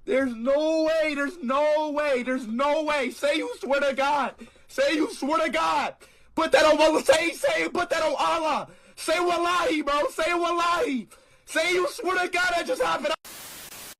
There's no way. There's no way. There's no way. Say you swear to God. Say you swear to God. Put that on Allah. Put that on Allah. Say wallahi, bro. Say wallahi. Say you swear to God that just happened.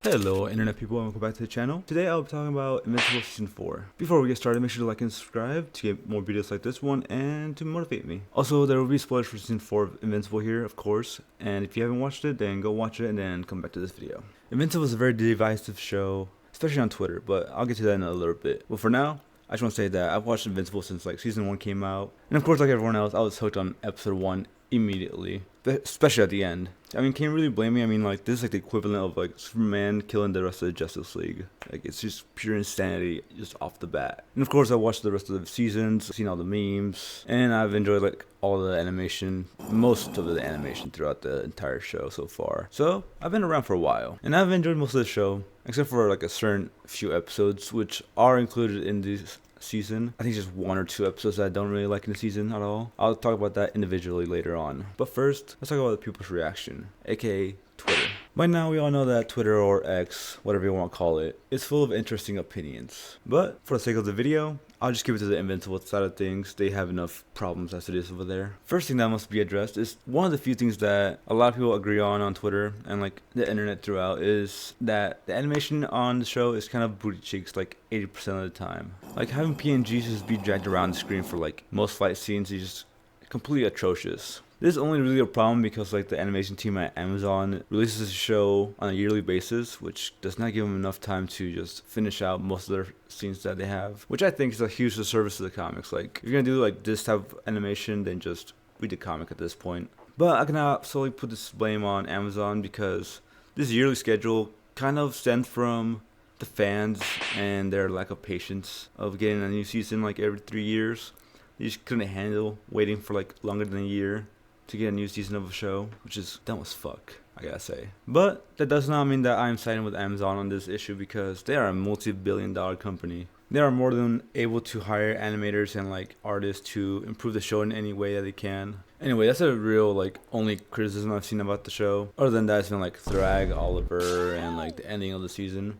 Hello internet people and welcome back to the channel. Today I'll be talking about Invincible Season 4. Before we get started, make sure to like and subscribe to get more videos like this one and to motivate me. Also, there will be spoilers for Season 4 of Invincible here, of course. And if you haven't watched it, then go watch it and then come back to this video. Invincible is a very divisive show, especially on Twitter, but I'll get to that in a little bit. But for now, I just want to say that I've watched Invincible since like Season 1 came out. And of course, like everyone else, I was hooked on Episode 1 immediately, but especially at the end. I mean, can you really blame me? I mean, like, this is like the equivalent of like Superman killing the rest of the Justice League. Like, it's just pure insanity just off the bat. And of course, I watched the rest of the seasons, seen all the memes, and I've enjoyed like all the animation, most of the animation throughout the entire show so far. So I've been around for a while, and I've enjoyed most of the show, except for like a certain few episodes which are included in these season. I think it's just 1 or 2 episodes that I don't really like in the season at all. I'll talk about that individually later on. But first, let's talk about the people's reaction, aka Twitter. By now, we all know that Twitter, or X, whatever you want to call it, is full of interesting opinions. But for the sake of the video, I'll just give it to the Invincible side of things. They have enough problems as it is over there. First thing that must be addressed is one of the few things that a lot of people agree on Twitter and like the internet throughout is that the animation on the show is kind of booty cheeks like 80% of the time. Like having PNGs just be dragged around the screen for like most fight scenes is just completely atrocious. This is only really a problem because like the animation team at Amazon releases the show on a yearly basis, which does not give them enough time to just finish out most of their scenes that they have, which I think is a huge disservice to the comics. Like, if you're gonna do like this type of animation, then just read the comic at this point. But I cannot solely put this blame on Amazon because this yearly schedule kind of stems from the fans and their lack of patience of getting a new season like every 3 years. They just couldn't handle waiting for like longer than a year to get a new season of a show, which is dumb as fuck, I gotta say. But that does not mean that I'm siding with Amazon on this issue because they are a multi-billion-dollar company. They are more than able to hire animators and like artists to improve the show in any way that they can. Anyway, that's a real like only criticism I've seen about the show. Other than that, it's been like Thrag, Oliver, and like the ending of the season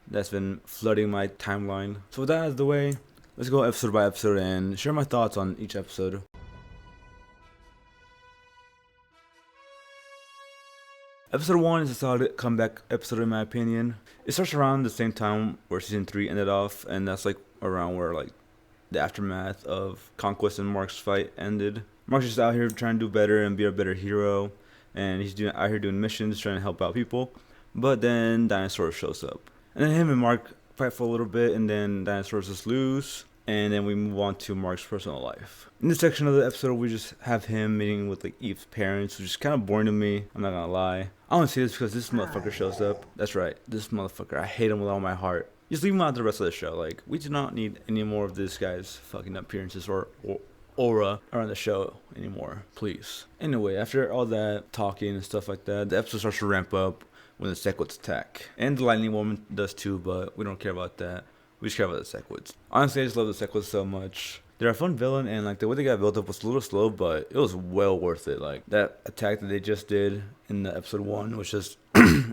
that's been flooding my timeline. So with that out of the way, let's go episode by episode and share my thoughts on each episode. Episode 1 is a solid comeback episode in my opinion. It starts around the same time where Season 3 ended off, and that's like around where like the aftermath of Conquest and Mark's fight ended. Mark's just out here trying to do better and be a better hero, and he's out here doing missions, trying to help out people. But then Dinosaur shows up. And then him and Mark fight for a little bit, and then Dinosaurs just lose. And then we move on to Mark's personal life. In this section of the episode, we just have him meeting with like Eve's parents, which is kind of boring to me. I'm not gonna lie. I want to say this because this motherfucker shows up. That's right, this motherfucker. I hate him with all my heart. Just leave him out the rest of the show. Like, we do not need any more of this guy's fucking appearances or aura around the show anymore, please. Anyway, after all that talking and stuff like that, the episode starts to ramp up when the Sequids attack. And the Lightning Woman does too, but we don't care about that. We just care about the Sequids. Honestly, I just love the Sequids so much. They're a fun villain, and like the way they got built up was a little slow, but it was well worth it. Like that attack that they just did in the episode 1 was just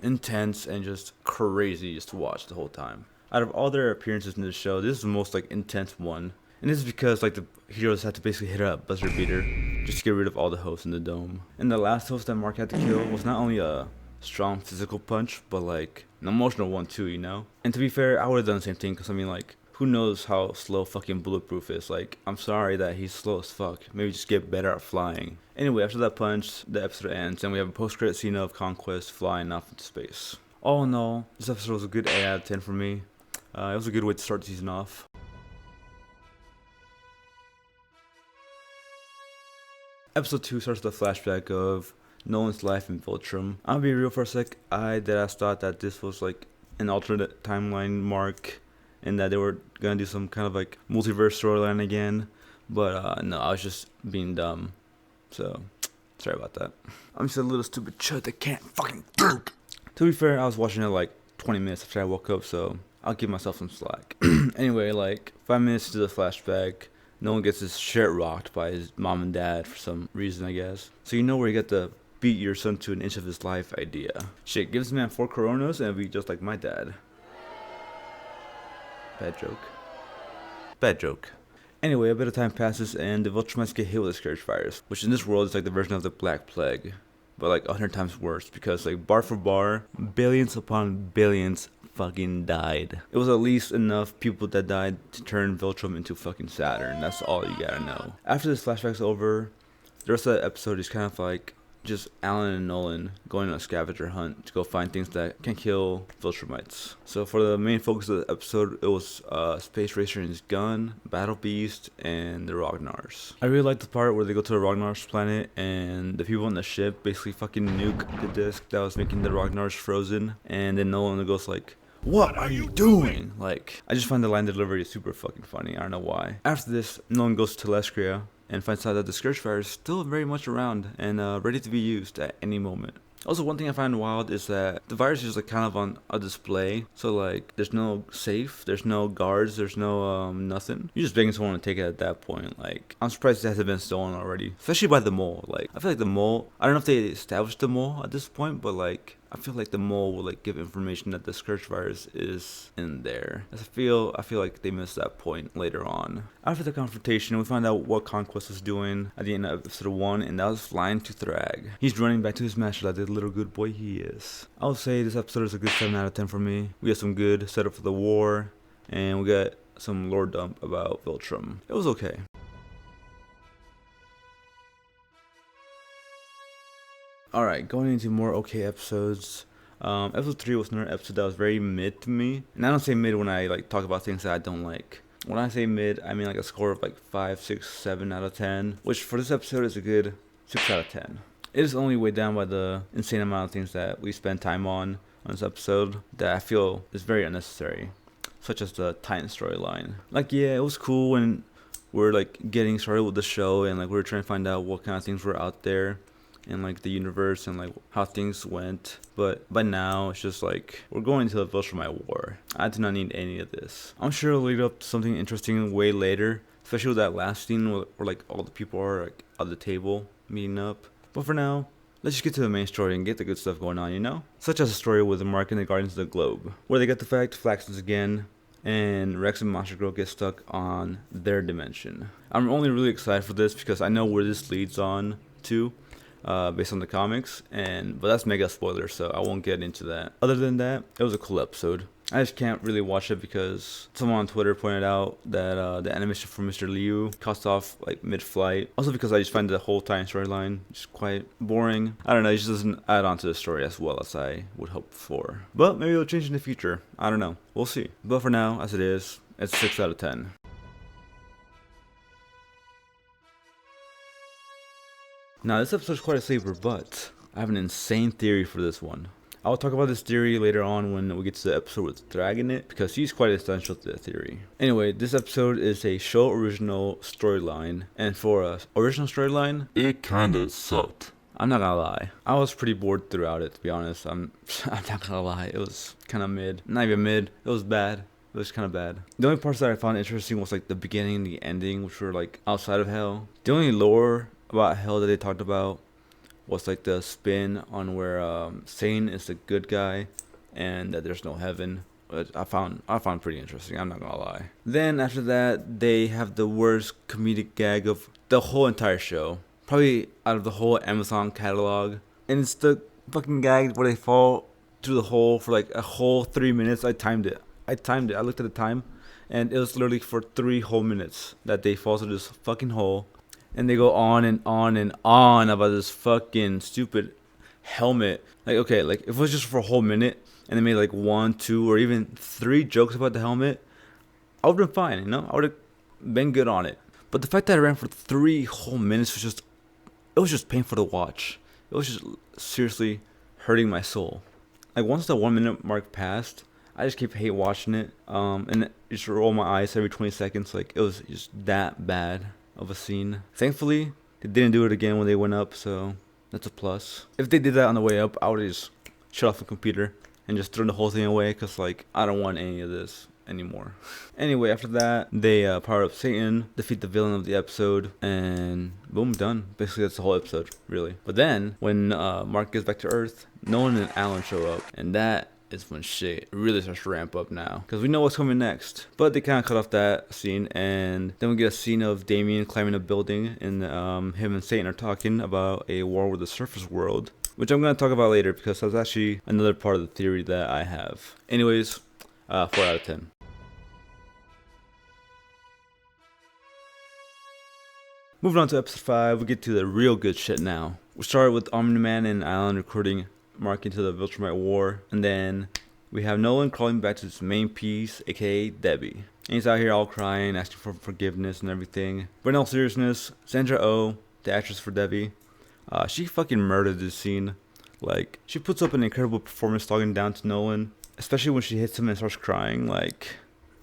intense and just crazy just to watch the whole time. Out of all their appearances in this show, this is the most like intense one. And this is because like the heroes had to basically hit a buzzer beater just to get rid of all the hosts in the dome. And the last host that Mark had to kill was not only a strong physical punch, but like an emotional one too, you know? And to be fair, I would have done the same thing because I mean like, who knows how slow fucking Bulletproof is? Like, I'm sorry that he's slow as fuck. Maybe just get better at flying. Anyway, after that punch, the episode ends and we have a post-credit scene of Conquest flying off into space. All in all, this episode was a good 8 out of 10 for me. It was a good way to start the season off. Episode 2 starts with a flashback of Nolan's life in Viltrum. I'll be real for a sec. I thought that this was like an alternate timeline Mark, and that they were gonna do some kind of like multiverse storyline again. But no, I was just being dumb. So sorry about that. I'm just a little stupid chud that can't fucking think. To be fair, I was watching it like 20 minutes after I woke up, so I'll give myself some slack. Anyway, like 5 minutes to the flashback, Nolan gets his shit rocked by his mom and dad for some reason, I guess. So you know where you get the beat your son to an inch of his life idea. Shit, give this man 4 coronas and it'll be just like my dad. Bad joke. Bad joke. Anyway, a bit of time passes and the Viltrumites get hit with the Scourge Virus, which in this world is like the version of the Black Plague, but like 100 times worse because like bar for bar, billions upon billions fucking died. It was at least enough people that died to turn Viltrum into fucking Saturn. That's all you gotta know. After this flashback's over, the rest of that episode is kind of like just Alan and Nolan going on a scavenger hunt to go find things that can kill Viltrumites. So for the main focus of the episode, it was Space Racer and his gun, Battle Beast, and the Rognars. I really liked the part where they go to the Rognars planet and the people on the ship basically fucking nuke the disc that was making the Rognars frozen, and then Nolan goes like, "What are you doing?" Like, I just find the line delivery super fucking funny. I don't know why. After this, Nolan goes to Telestria and finds out that the Scourge Fire is still very much around and ready to be used at any moment. Also, one thing I find wild is that the virus is like kind of on a display. So like, there's no safe, there's no guards, there's no nothing. You're just begging someone to take it at that point. Like, I'm surprised it hasn't been stolen already, especially by the mole. Like, I feel like the mole, I don't know if they established the mole at this point, but like, I feel like the mole will like give information that the Scourge Virus is in there. I feel like they missed that point later on. After the confrontation, we find out what Conquest was doing at the end of episode 1, and that was flying to Thrag. He's running back to his master like the little good boy he is. I would say this episode is a good 7 out of 10 for me. We got some good setup for the war, and we got some lore dump about Viltrum. It was okay. Alright, going into more okay episodes. Episode 3 was another episode that was very mid to me. And I don't say mid when I like talk about things that I don't like. When I say mid, I mean like a score of like 5, 6, 7 out of 10. Which for this episode is a good 6 out of 10. It is only weighed down by the insane amount of things that we spend time on this episode that I feel is very unnecessary. Such as the Titan storyline. Like, yeah, it was cool when we're like getting started with the show and like we were trying to find out what kind of things were out there and like the universe and like how things went, but by now it's just like we're going into the Viltrumite war. I do not need any of this. I'm sure it'll lead up to something interesting way later, especially with that last scene where like all the people are like at the table meeting up. But for now, let's just get to the main story and get the good stuff going on, you know? Such as a story with Mark and the Guardians of the Globe, where they get the fact Flaxens again, and Rex and Monster Girl get stuck on their dimension. I'm only really excited for this because I know where this leads on to. Based on the comics, but that's mega spoiler, so I won't get into that. Other than that, it was a cool episode. I just can't really watch it because someone on Twitter pointed out that the animation for Mr. Liu cuts off like mid-flight. Also because I just find the whole Titan storyline just quite boring. I don't know, it just doesn't add on to the story as well as I would hope for. But maybe it'll change in the future. I don't know. We'll see. But for now, as it is, it's 6 out of 10. Now, this episode is quite a sleeper, but I have an insane theory for this one. I'll talk about this theory later on when we get to the episode with Dragon it, because she's quite essential to the theory. Anyway, this episode is a show original storyline, and for a original storyline, it kinda sucked. I'm not gonna lie. I was pretty bored throughout it, to be honest. I'm not gonna lie. It was kind of mid. Not even mid. It was bad. It was kind of bad. The only parts that I found interesting was like the beginning and the ending, which were like outside of Hell. The only lore about Hell that they talked about was like the spin on where Sane is the good guy and that there's no heaven. But I found pretty interesting, I'm not gonna lie. Then after that, they have the worst comedic gag of the whole entire show, probably out of the whole Amazon catalog, and it's the fucking gag where they fall through the hole for like a whole 3 minutes. I timed it. I looked at the time, and it was literally for 3 whole minutes that they fall through this fucking hole. And they go on and on and on about this fucking stupid helmet. Like, okay, like if it was just for a whole minute and they made like 1, 2, or even 3 jokes about the helmet, I would have been fine, you know? I would have been good on it. But the fact that I ran for 3 whole minutes was just painful to watch. It was just seriously hurting my soul. Like once the 1 minute mark passed, I just keep hate watching it. And just roll my eyes every 20 seconds. Like it was just that bad of a scene. Thankfully, they didn't do it again when they went up, so that's a plus. If they did that on the way up, I would just shut off the computer and just throw the whole thing away, because like I don't want any of this anymore. Anyway, after that, they power up Satan, defeat the villain of the episode, and boom, done. Basically, that's the whole episode, really. But then, when Mark gets back to Earth, Nolan and Alan show up, and that is when shit really starts to ramp up now, because we know what's coming next. But they kind of cut off that scene, and then we get a scene of Damien climbing a building, and him and Satan are talking about a war with the surface world, which I'm going to talk about later because that's actually another part of the theory that I have. Anyways, 4 out of 10. Moving on to episode 5, we get to the real good shit now. We start with Omni-Man and Alan recruiting Mark into the Viltrumite War, and then we have Nolan crawling back to his main piece, aka Debbie. And he's out here all crying, asking for forgiveness and everything. But in all seriousness, Sandra Oh, the actress for Debbie, she fucking murdered this scene. Like, she puts up an incredible performance talking down to Nolan, especially when she hits him and starts crying. Like,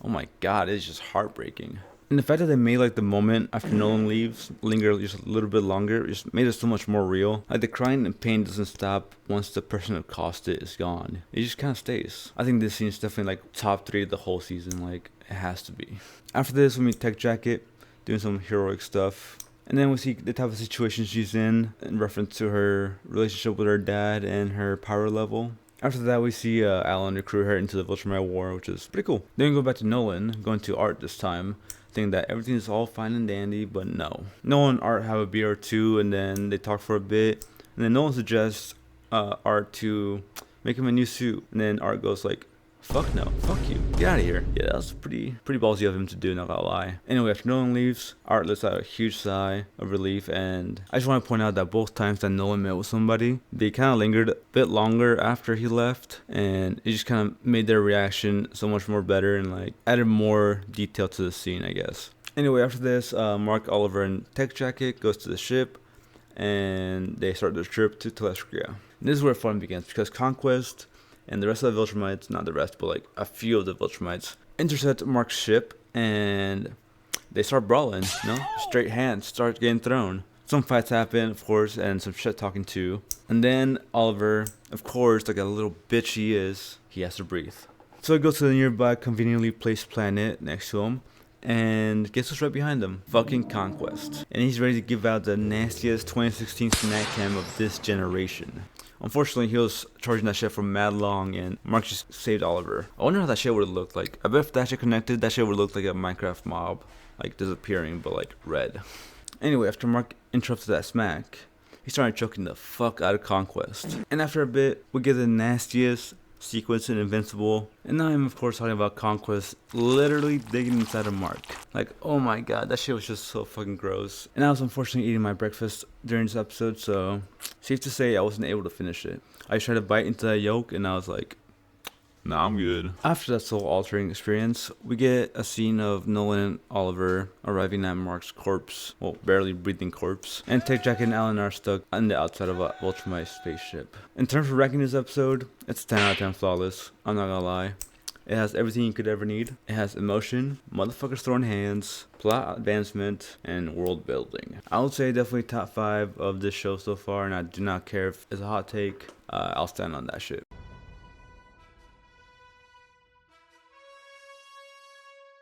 oh my god, it's just heartbreaking. And the fact that they made like the moment after Nolan leaves linger just a little bit longer just made it so much more real. Like the crying and pain doesn't stop once the person who caused it is gone. It just kind of stays. I think this scene is definitely like top 3 of the whole season. Like, it has to be. After this, we meet Tech Jacket doing some heroic stuff. And then we see the type of situation she's in reference to her relationship with her dad and her power level. After that, we see Alan recruit her into the Viltrumite War, which is pretty cool. Then we go back to Nolan, going to Art this time, thinking that everything is all fine and dandy, but no. Nolan and Art have a beer or two, and then they talk for a bit. And then Nolan suggests Art to make him a new suit. And then Art goes like, fuck no, fuck you, get out of here. Yeah, that was pretty ballsy of him to do, not gonna lie. Anyway, after Nolan leaves, Art lets out a huge sigh of relief, and I just want to point out that both times that Nolan met with somebody, they kind of lingered a bit longer after he left, and it just kind of made their reaction so much more better and like added more detail to the scene, I guess. Anyway, after this, Mark, Oliver, and Tech Jacket goes to the ship, and they start their trip to Telestria. And this is where fun begins, because Conquest and the rest of the Viltrumites, not the rest, but like a few of the Viltrumites, intercept Mark's ship, and they start brawling, you know? Straight hands start getting thrown. Some fights happen, of course, and some shit talking too. And then Oliver, of course, like a little bitch he is, he has to breathe. So he goes to the nearby conveniently placed planet next to him, and guess what's right behind him? Fucking Conquest. And he's ready to give out the nastiest 2016 snack cam of this generation. Unfortunately, he was charging that shit for mad long, and Mark just saved Oliver. I wonder how that shit would have looked like. I bet if that shit connected, that shit would look like a Minecraft mob. Like, disappearing, but like, red. Anyway, after Mark interrupted that smack, he started choking the fuck out of Conquest. And after a bit, we get the nastiest sequence in Invincible. And now I'm of course talking about Conquest literally digging inside of Mark. Like, oh my god, that shit was just so fucking gross. And I was unfortunately eating my breakfast during this episode, so safe to say I wasn't able to finish it. I tried to bite into that yolk and I was like, nah, I'm good. After that soul-altering experience, we get a scene of Nolan and Oliver arriving at Mark's corpse, well, barely breathing corpse, and Tech Jacket and Alan are stuck on the outside of a Viltrumite spaceship. In terms of ranking this episode, it's 10 out of 10 flawless, I'm not gonna lie. It has everything you could ever need. It has emotion, motherfuckers throwing hands, plot advancement, and world building. I would say definitely top 5 of this show so far, and I do not care if it's a hot take, I'll stand on that shit.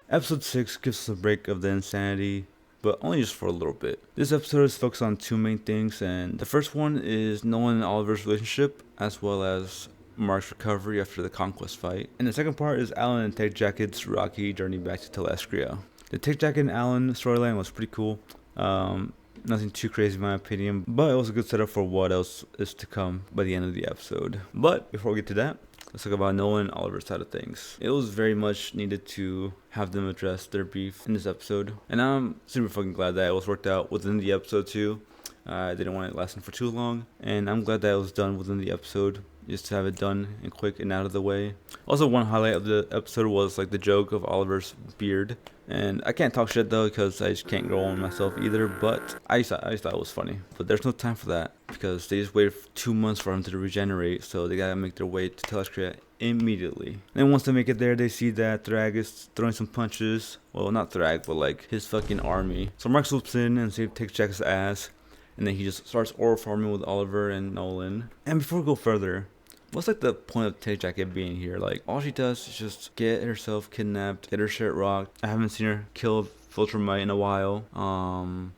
Episode 6 gives us a break of the insanity, but only just for a little bit. This episode is focused on 2 main things, and the first one is Nolan and Oliver's relationship, as well as Mark's recovery after the Conquest fight. And the second part is Alan and Tech Jacket's rocky journey back to Telestria. The Tech Jacket and Alan storyline was pretty cool. Nothing too crazy in my opinion, but it was a good setup for what else is to come by the end of the episode. But before we get to that, let's talk about Nolan and Oliver's side of things. It was very much needed to have them address their beef in this episode, and I'm super fucking glad that it was worked out within the episode too. I didn't want it lasting for too long, and I'm glad that it was done within the episode, just to have it done and quick and out of the way. Also, one highlight of the episode was like the joke of Oliver's beard, and I can't talk shit though because I just can't grow on myself either, but I just thought it was funny. But there's no time for that because they just waited 2 months for him to regenerate, so they gotta make their way to Telestria immediately. And once they make it there, they see that Thrag is throwing some punches. Well, not Thrag, but like his fucking army. So Mark swoops in and saves Tech Jacket's ass, and then he just starts oral farming with Oliver and Nolan. And before we go further, what's like the point of Tech Jacket being here? Like, all she does is just get herself kidnapped, get her shit rocked. I haven't seen her kill Viltrumite in a while.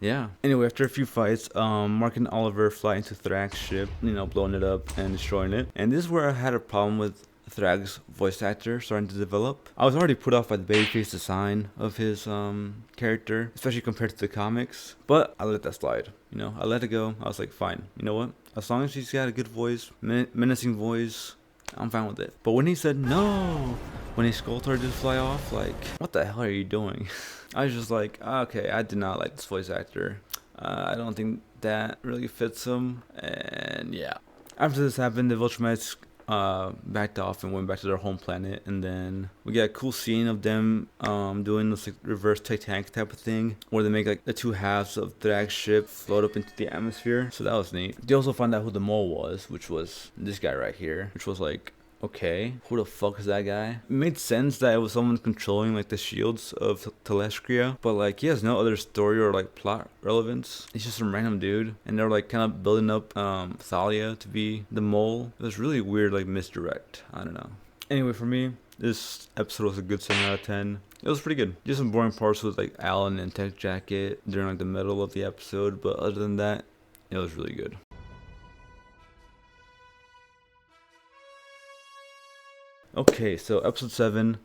Yeah. Anyway, after a few fights, Mark and Oliver fly into Thrag's ship, blowing it up and destroying it. And this is where I had a problem with Thrag's voice actor starting to develop. I was already put off by the babyface design of his character, especially compared to the comics, but I let that slide. You know, I let it go. I was like, fine. You know what? As long as he's got a good voice, menacing voice, I'm fine with it. But when he said no, when his skull started to fly off, like, what the hell are you doing? I was just like, okay, I did not like this voice actor. I don't think that really fits him. And yeah. After this happened, the Viltrumites backed off and went back to their home planet, and then we get a cool scene of them doing this like reverse Titanic type of thing, where they make like the two halves of Thrag's ship float up into the atmosphere. So that was neat. They also found out who the mole was, which was this guy right here, which was like, okay, who the fuck is that guy? It made sense that it was someone controlling like the shields of Telestria, but like he has no other story or like plot relevance. He's just some random dude, and they're like kind of building up Thalia to be the mole. It was really weird, like misdirect. I don't know. Anyway, for me, this episode was a good 7 out of 10. It was pretty good. Just some boring parts with like Alan and Tech Jacket during like the middle of the episode, but other than that, it was really good. Okay, so episode 7,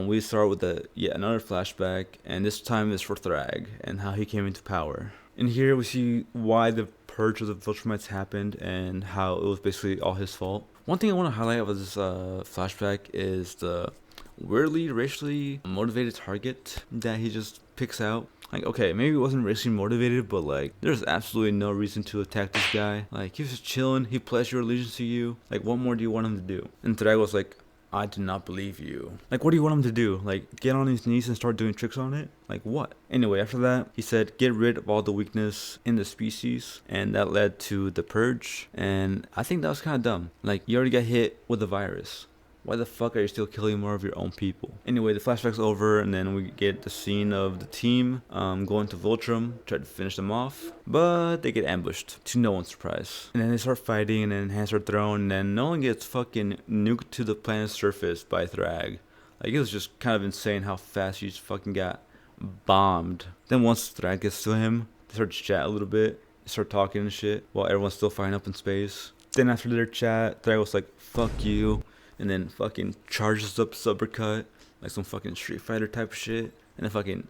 we start with yet another flashback, and this time is for Thrag and how he came into power. In here, we see why the purge of the Viltrumites happened and how it was basically all his fault. One thing I want to highlight about this flashback is the weirdly racially motivated target that he just picks out. Like, okay, maybe it wasn't racially motivated, but like, there's absolutely no reason to attack this guy. Like, he was just chilling, he pledged your allegiance to you. Like, what more do you want him to do? And Thrag was like, I do not believe you. Like, what do you want him to do? Like, get on his knees and start doing tricks on it? Like, what? Anyway, after that, he said, get rid of all the weakness in the species. And that led to the purge. And I think that was kind of dumb. Like, you already got hit with the virus. Why the fuck are you still killing more of your own people? Anyway, the flashback's over, and then we get the scene of the team going to Voltrum, try to finish them off, but they get ambushed, to no one's surprise. And then they start fighting, and then hands are thrown, and then Nolan gets fucking nuked to the planet's surface by Thrag. Like, it was just kind of insane how fast he just fucking got bombed. Then once Thrag gets to him, they start to chat a little bit, they start talking and shit, while everyone's still fighting up in space. Then after their chat, Thrag was like, fuck you. And then fucking charges up uppercut, like some fucking Street Fighter type of shit. And then fucking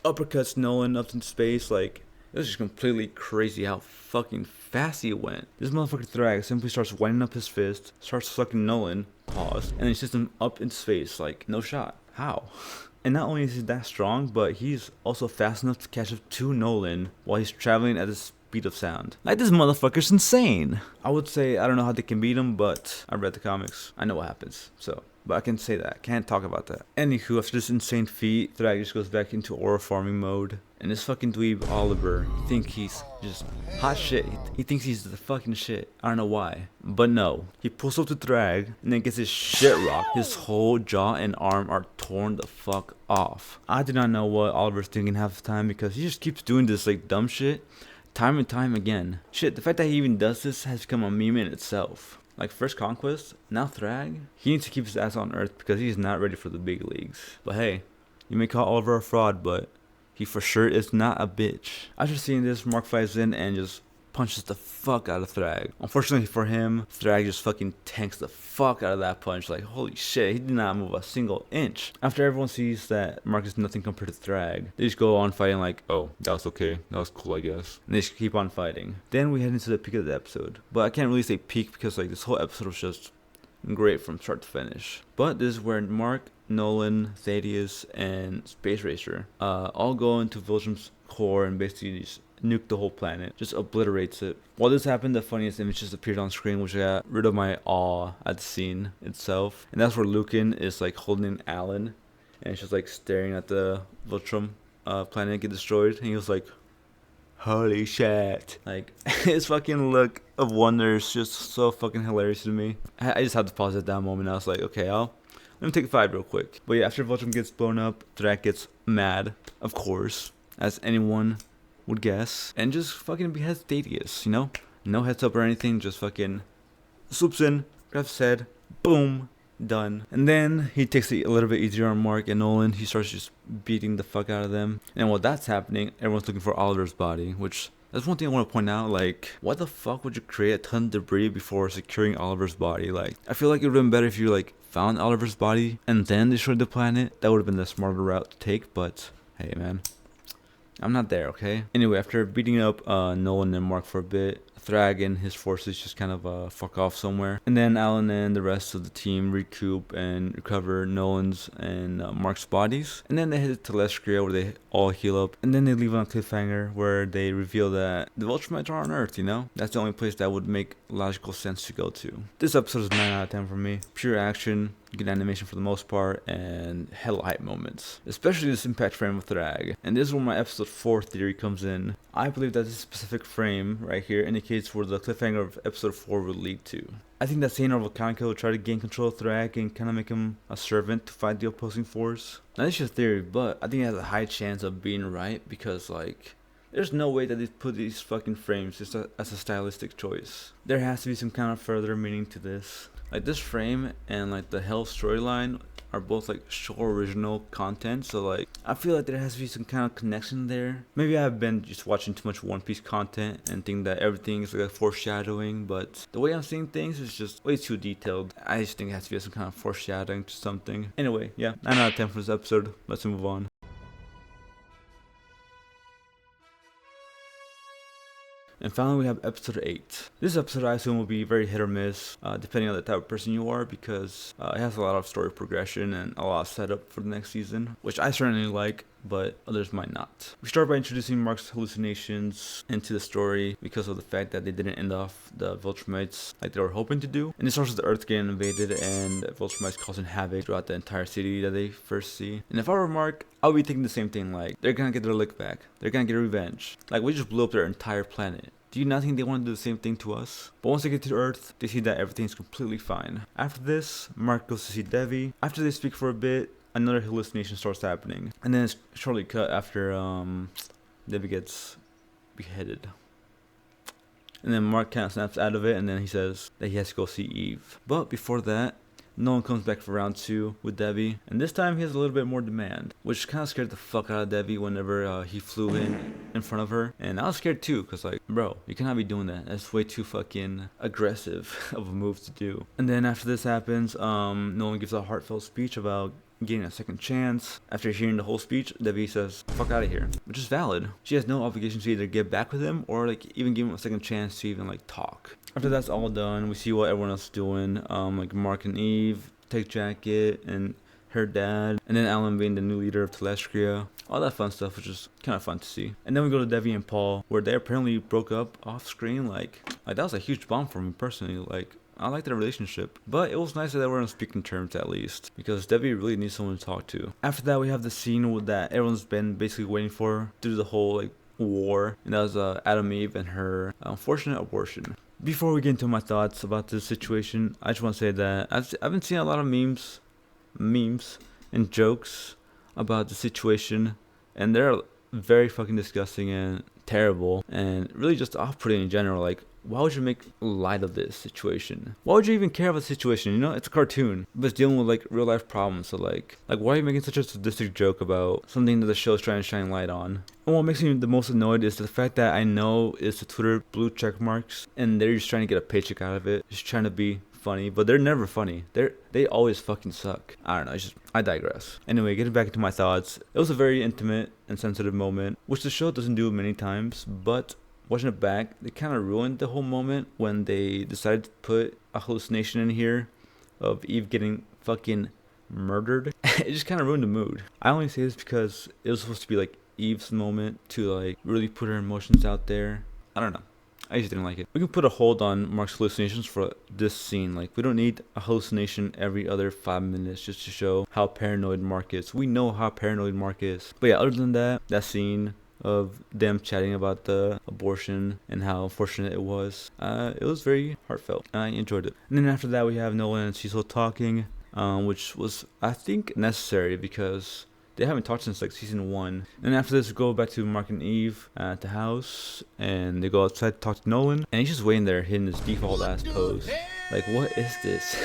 uppercuts Nolan up in space. Like, it was just completely crazy how fucking fast he went. This motherfucker Thrag simply starts winding up his fist, starts sucking Nolan, pause, and then sends him up into space. Like, no shot. How? And not only is he that strong, but he's also fast enough to catch up to Nolan while he's traveling at the speed of sound. Like, this motherfucker's insane. I would say I don't know how they can beat him, but I read the comics. I know what happens. So, but I can say that. I can't talk about that. Anywho, after this insane feat, Thrag just goes back into aura farming mode. And this fucking dweeb Oliver, he thinks he's just hot shit. He thinks he's the fucking shit. I don't know why. But no. He pulls up to Thrag and then gets his shit rocked. His whole jaw and arm are torn the fuck off. I do not know what Oliver's thinking half the time because he just keeps doing this like dumb shit time and time again. Shit, the fact that he even does this has become a meme in itself. Like, first Conquest, now Thrag. He needs to keep his ass on Earth because he's not ready for the big leagues. But hey, you may call Oliver a fraud, but he for sure is not a bitch. After seeing this, Mark flies in and just punches the fuck out of Thrag. Unfortunately for him, Thrag just fucking tanks the fuck out of that punch. Like, holy shit, he did not move a single inch. After everyone sees that Mark is nothing compared to Thrag, they just go on fighting like, oh, that was okay. That was cool, I guess. And they just keep on fighting. Then we head into the peak of the episode. But I can't really say peak because like this whole episode was just great from start to finish. But this is where Mark, Nolan, Thaddeus, and Space Racer all go into Viltrum's core and basically just nuke the whole planet, just obliterates it. While this happened, the funniest image just appeared on screen, which got rid of my awe at the scene itself. And that's where Lucan is like holding Alan, and it's just like staring at the Viltrum planet get destroyed, and he was like, holy shit. Like, his fucking look of wonder is just so fucking hilarious to me. I just had to pause at that moment. I was like, okay, let me take a 5 real quick. But yeah, after Viltrum gets blown up, Thrag gets mad, of course, as anyone would guess, and just fucking beheads Thaddeus, you know? No heads up or anything, just fucking swoops in, grabs his head, boom, done. And then he takes it a little bit easier on Mark and Nolan. He starts just beating the fuck out of them. And while that's happening, everyone's looking for Oliver's body, which That's one thing I want to point out. Like, why the fuck would you create a ton of debris before securing Oliver's body? Like, I feel like it would have been better if you like found Oliver's body and then destroyed the planet. That would have been the smarter route to take. But hey, man, I'm not there, okay? Anyway, after beating up Nolan and Mark for a bit, Thrag and his forces just kind of fuck off somewhere. And then Alan and the rest of the team recoup and recover Nolan's and Mark's bodies. And then they head to Telestria where they all heal up. And then they leave on a cliffhanger where they reveal that the Viltrumites are on Earth, you know? That's the only place that would make logical sense to go to. This episode is 9 out of 10 for me. Pure action, good animation for the most part, and hella hype moments. Especially this impact frame with Thrag. And this is where my episode 4 theory comes in. I believe that this specific frame right here indicates where the cliffhanger of episode 4 will lead to. I think that Saint or Volcanica will try to gain control of Thrag and kind of make him a servant to fight the opposing force. Now this is just theory, but I think it has a high chance of being right because like, there's no way that they put these fucking frames just as a stylistic choice. There has to be some kind of further meaning to this. Like this frame and like the Hell storyline are both like show original content, so like I feel like there has to be some kind of connection there. Maybe I've been just watching too much One Piece content and think that everything is like a foreshadowing, but the way I'm seeing things is just way too detailed. I just think it has to be some kind of foreshadowing to something. Anyway, yeah, 9 out of 10 for this episode. Let's move on. And finally, we have episode 8. This episode, I assume, will be very hit or miss, depending on the type of person you are, because it has a lot of story progression and a lot of setup for the next season, which I certainly like, but others might not. We start by introducing Mark's hallucinations into the story because of the fact that they didn't end off the Viltrumites like they were hoping to do. And it starts with the Earth getting invaded and Viltrumites causing havoc throughout the entire city that they first see. And if I were Mark, I would be thinking the same thing, like, they're gonna get their lick back. They're gonna get revenge. Like, we just blew up their entire planet. Do you not think they want to do the same thing to us? But once they get to Earth, they see that everything's completely fine. After this, Mark goes to see Devi. After they speak for a bit, another hallucination starts happening. And then it's shortly cut after Devi gets beheaded. And then Mark kind of snaps out of it, and then he says that he has to go see Eve. But before that, Nolan comes back for round 2 with Devi, and this time he has a little bit more demand, which kind of scared the fuck out of Devi whenever he flew in front of her. And I was scared too, because like, bro, you cannot be doing that. That's way too fucking aggressive of a move to do. And then after this happens, Nolan gives a heartfelt speech about getting a second chance. After hearing the whole speech, Devi says, fuck out of here, which is valid. She has no obligation to either get back with him or like even give him a second chance to even like talk. After that's all done, we see what everyone else is doing, like Mark and Eve, Tech Jacket, and her dad, and then Alan being the new leader of Telestria. All that fun stuff, which is kind of fun to see. And then we go to Devi and Paul, where they apparently broke up off screen. Like that was a huge bomb for me personally. Like, I like their relationship, but it was nice that they were on speaking terms at least, because Devi really needs someone to talk to. After that, we have the scene that everyone's been basically waiting for through the whole like war, and that was Adam Eve and her unfortunate abortion. Before we get into my thoughts about this situation, I just want to say that I've been seeing a lot of memes and jokes about the situation, and they're very fucking disgusting and terrible, and really just off-putting in general. Like, why would you make light of this situation? Why would you even care about the situation? You know, it's a cartoon, but it's dealing with like real life problems. So like why are you making such a sadistic joke about something that the show is trying to shine light on? And what makes me the most annoyed is the fact that I know it's the Twitter blue check marks, and they're just trying to get a paycheck out of it, just trying to be funny, but they're never funny. They always fucking suck. I don't know. I digress. Anyway, getting back into my thoughts, it was a very intimate and sensitive moment, which the show doesn't do many times, but watching it back, they kind of ruined the whole moment when they decided to put a hallucination in here of Eve getting fucking murdered. It just kind of ruined the mood. I only say this because it was supposed to be like Eve's moment to like really put her emotions out there. I don't know. I just didn't like it. We can put a hold on Mark's hallucinations for this scene. Like, we don't need a hallucination every other 5 minutes just to show how paranoid Mark is. We know how paranoid Mark is. But yeah, other than that scene of them chatting about the abortion and how unfortunate it was very heartfelt. I enjoyed it. And then after that, we have Nolan and Cecil talking, which was, I think, necessary because they haven't talked since like season 1. And after this, we go back to Mark and Eve at the house, and they go outside to talk to Nolan, and he's just waiting there, hitting his default ass pose. Like, what is this?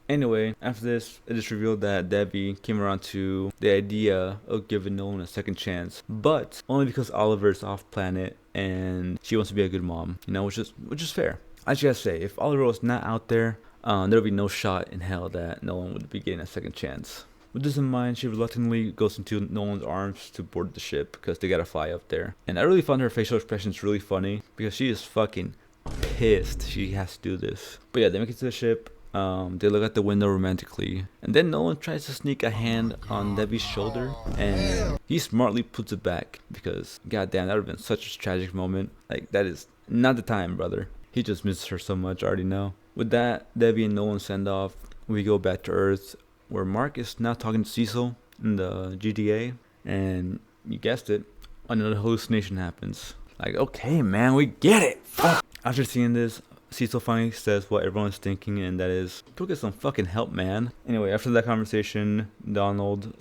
Anyway, after this, it is revealed that Debbie came around to the idea of giving Nolan a second chance, but only because Oliver's off planet and she wants to be a good mom, you know, which is fair. I just gotta say, if Oliver was not out there, there would be no shot in hell that Nolan would be getting a second chance. With this in mind, she reluctantly goes into Nolan's arms to board the ship because they gotta fly up there. And I really found her facial expressions really funny because she is fucking pissed she has to do this. But yeah, they make it to the ship. They look at the window romantically, and then Nolan tries to sneak a hand on Debbie's shoulder, and he smartly puts it back because, goddamn, that would have been such a tragic moment. Like, that is not the time, brother. He just misses her so much, I already know. With that, Debbie and Nolan send off. We go back to Earth, where Mark is now talking to Cecil in the GDA, and you guessed it, another hallucination happens. Like, okay, man, we get it. Fuck. After seeing this, Cecil finally says what everyone's thinking, and that is, go get some fucking help, man. Anyway, after that conversation, Donald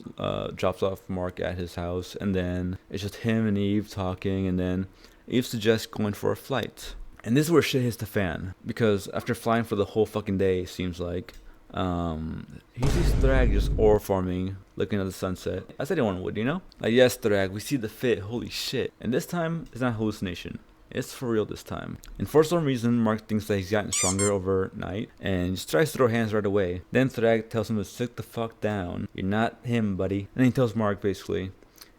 drops off Mark at his house, and then it's just him and Eve talking, and then Eve suggests going for a flight. And this is where shit hits the fan, because after flying for the whole fucking day, it seems like, he sees Thrag just aura forming, looking at the sunset, as anyone would, you know? Like, yes, Thrag, we see the fit, holy shit. And this time, it's not hallucination. It's for real this time. And for some reason, Mark thinks that he's gotten stronger overnight and just tries to throw hands right away. Then Thrag tells him to sit the fuck down. You're not him, buddy. And he tells Mark basically,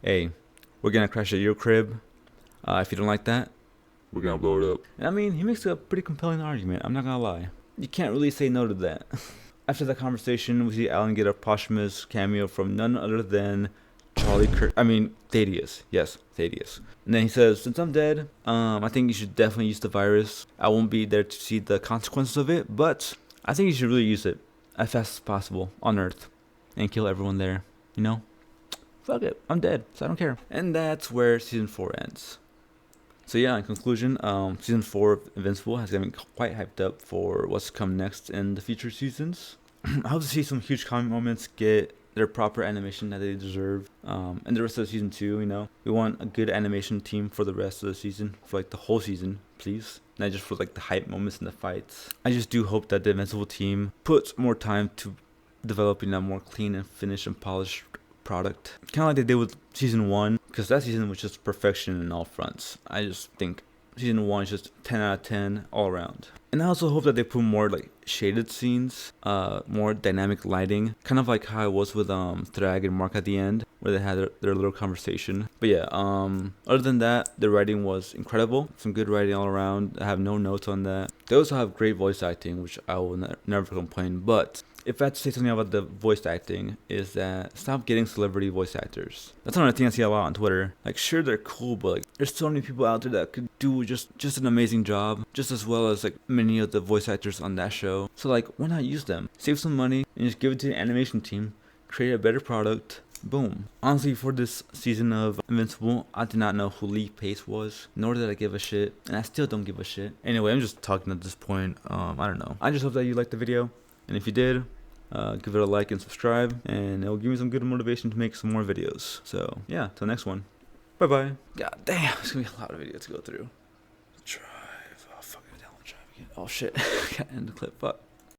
hey, we're gonna crash at your crib. If you don't like that, We're gonna blow it up. and I mean, he makes a pretty compelling argument. I'm not gonna lie. You can't really say no to that. After that conversation, we see Alan get a posthumous cameo from none other than Thaddeus. Yes, Thaddeus. And then he says, since I'm dead, I think you should definitely use the virus. I won't be there to see the consequences of it, but I think you should really use it as fast as possible on Earth and kill everyone there, you know? Fuck it, I'm dead, so I don't care. And that's where season 4 ends. So yeah, in conclusion, season 4 of Invincible has gotten me quite hyped up for what's to come next in the future seasons. I hope to see some huge comic moments get their proper animation that they deserve. And the rest of the season 2, you know, we want a good animation team for the rest of the season, for like the whole season, please. Not just for like the hype moments and the fights. I just do hope that the Invincible team puts more time to developing a more clean and finished and polished product. Kind of like they did with season 1, because that season was just perfection in all fronts. I just think season 1 is just 10 out of 10 all around. And I also hope that they put more like shaded scenes, more dynamic lighting, kind of like how it was with Thrag and Mark at the end, where they had their little conversation. But yeah, other than that, the writing was incredible. Some good writing all around. I have no notes on that. They also have great voice acting, which I will never complain. But if I had to say something about the voice acting, is that stop getting celebrity voice actors. That's another thing I see a lot on Twitter. Like, sure, they're cool, but like, there's so many people out there that could do just an amazing job, just as well as like many of the voice actors on that show. So like, why not use them? Save some money and just give it to the animation team. Create a better product. Boom. Honestly, for this season of Invincible, I did not know who Lee Pace was, nor did I give a shit, and I still don't give a shit. Anyway, I'm just talking at this point. I don't know. I just hope that you liked the video, and if you did, give it a like and subscribe, and it will give me some good motivation to make some more videos. So yeah, till next one. Bye bye. God damn, it's gonna be a lot of videos to go through. Drive. Oh fuck, I'm down. Drive again. Oh shit. Gotta end the clip. Fuck.